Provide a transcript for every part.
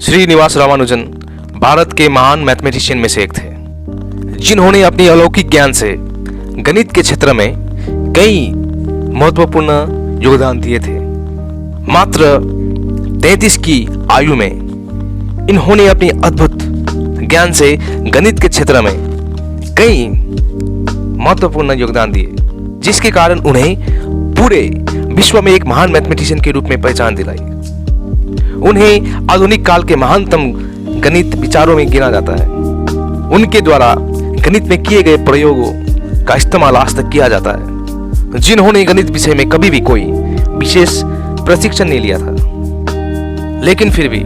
श्रीनिवास रामानुजन भारत के महान मैथमेटिशियन में से एक थे, जिन्होंने अपनी अलौकिक ज्ञान से गणित के क्षेत्र में कई महत्वपूर्ण योगदान दिए थे। मात्र 33 की आयु में इन्होंने अपनी अद्भुत ज्ञान से गणित के क्षेत्र में कई महत्वपूर्ण योगदान दिए, जिसके कारण उन्हें पूरे विश्व में एक महान मैथमेटिशियन के रूप में पहचान दिलाई। उन्हें आधुनिक काल के महानतम गणित विचारों में गिना जाता है। उनके द्वारा गणित में किए गए प्रयोगों का इस्तेमाल आज तक किया जाता है, जिन्होंने गणित विषय में कभी भी कोई विशेष प्रशिक्षण नहीं लिया था, लेकिन फिर भी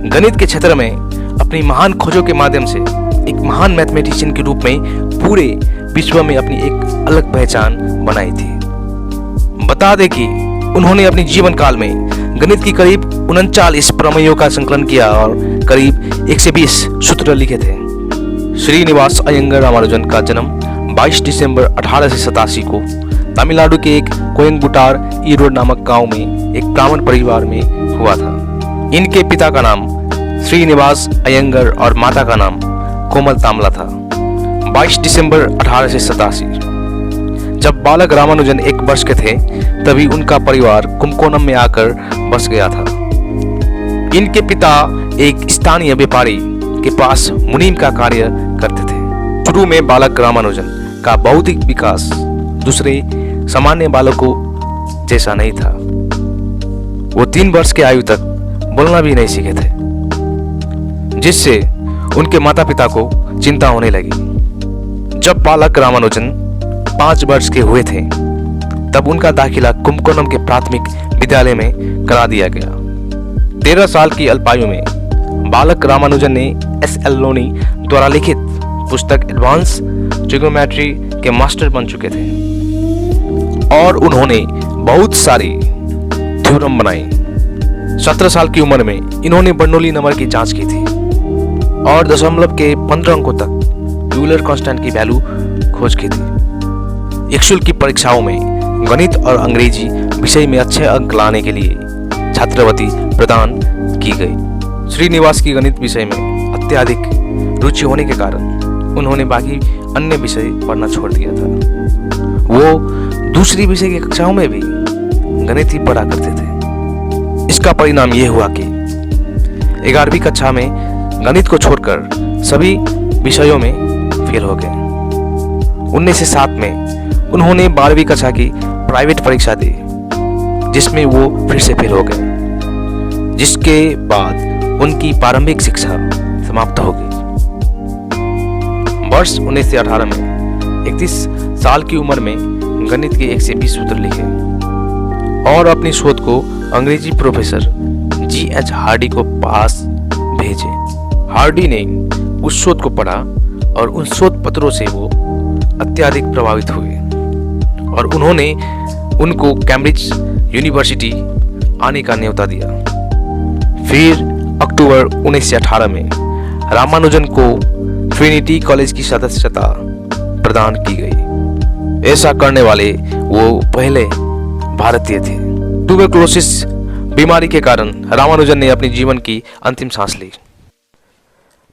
गणित के क्षेत्र में अपनी महान खोजों के माध्यम से एक महान मैथमेटिशियन के रूप में पूरे विश्व में अपनी एक अलग पहचान बनाई थी। बता दें कि उन्होंने अपने जीवन काल में गणित की करीब 39 प्रमेयों का संकलन किया और करीब 120 सूत्र लिखे थे। श्रीनिवास अयंगर रामानुजन का जन्म 22 दिसंबर 1887 को तमिलनाडु के एक कोयंबटूर ईरोड नामक गांव में एक ब्राह्मण परिवार में हुआ था। इनके पिता का नाम श्रीनिवास अयंगर और माता का नाम कोमल तामला था। 22 दिसंबर 1887 जब बालक रामानुजन 1 वर्ष के थे, तभी उनका परिवार कुंभकोणम में आकर बस गया था। इनके पिता एक स्थानीय व्यापारी के पास मुनीम का कार्य करते थे। शुरू में बालक रामानुजन का बौद्धिक विकास दूसरे सामान्य बालकों जैसा नहीं था। वो 3 वर्ष के आयु तक बोलना भी नहीं सीखे थे, जिससे उनके माता पिता को चिंता होने लगी। जब बालक रामानुजन 5 वर्ष के हुए थे, तब उनका दाखिला कुंभकोणम के प्राथमिक विद्यालय में करा दिया गया। 13 साल की अल्पायु में बालक रामानुजन ने S.L. लोनी द्वारा लिखित पुस्तक एडवांस ट्रिग्नोमेट्री के मास्टर बन चुके थे और उन्होंने बहुत सारी थ्योरम बनाई। 17 साल की उम्र में इन्होंने बर्नौली नंबर की जांच की थी और दशमलव के 15 अंकों तक यूलर कांस्टेंट की वैल्यू खोज की थी। एक्सुअल की परीक्षाओं में गणित और अंग्रेजी विषय में अच्छे अंक लाने के लिए छात्रवृत्ति प्रदान की गई। श्रीनिवास की गणित विषय में अत्यधिक रुचि होने के कारण उन्होंने बाकी अन्य विषय पढ़ना छोड़ दिया था। वो दूसरी विषय की कक्षाओं में भी गणित ही पढ़ा करते थे। इसका परिणाम ये हुआ कि 11वीं कक्षा में गणित को छोड़कर सभी विषयों में फेल हो गए। 1907 में उन्होंने 12वीं कक्षा की प्राइवेट परीक्षा दी, जिसमें वो फिर से फेल हो गए, जिसके बाद उनकी प्रारंभिक शिक्षा समाप्त हो गई। वर्ष 1918 में 31 साल की उम्र में गणित के 120 सूत्र लिखे और अपनी शोध को अंग्रेजी प्रोफेसर G.H. हार्डी को पास भेजे। हार्डी ने उस शोध को पढ़ा और उन शोध पत्रों से वो अत्यधिक प्रभावित हुए और उन्होंने उनको कैम्ब्रिज यूनिवर्सिटी आने का न्योता दिया। फिर अक्टूबर 1918 में रामानुजन को ट्रिनिटी कॉलेज की सदस्यता प्रदान की गई। ऐसा करने वाले वो पहले भारतीय थे। ट्यूबरकुलोसिस बीमारी के कारण रामानुजन ने अपने जीवन की अंतिम सांस ली।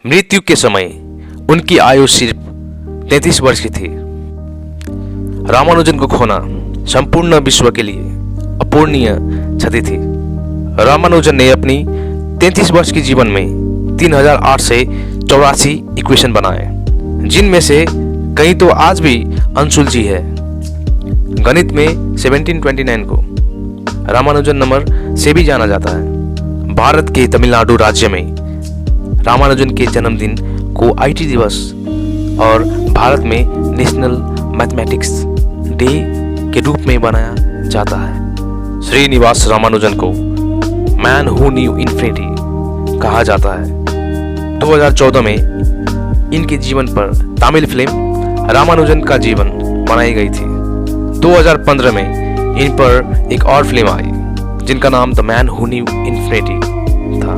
मृत्यु के समय उनकी आयु सिर्फ 33 वर्ष की थी। रामानुजन को खोना संपूर्ण विश्व के लिए अपूर्णीय क्षति थी। रामानुजन ने अपनी 33 वर्ष के जीवन में 3008 से 84 इक्वेशन बनाए, जिनमें से कई तो आज भी अनसुलझी है। गणित में 1729 को रामानुजन नंबर से भी जाना जाता है। भारत के तमिलनाडु राज्य में रामानुजन के जन्मदिन को IT दिवस और भारत में नेशनल मैथमेटिक्स डे के रूप में बनाया जाता है। श्रीनिवास रामानुजन को मैन हु न्यू इन्फिनिटी कहा जाता है। 2014 में इनके जीवन पर तमिल फिल्म रामानुजन का जीवन बनाई गई थी। 2015 में इन पर एक और फिल्म आई, जिनका नाम the man who knew infinity था।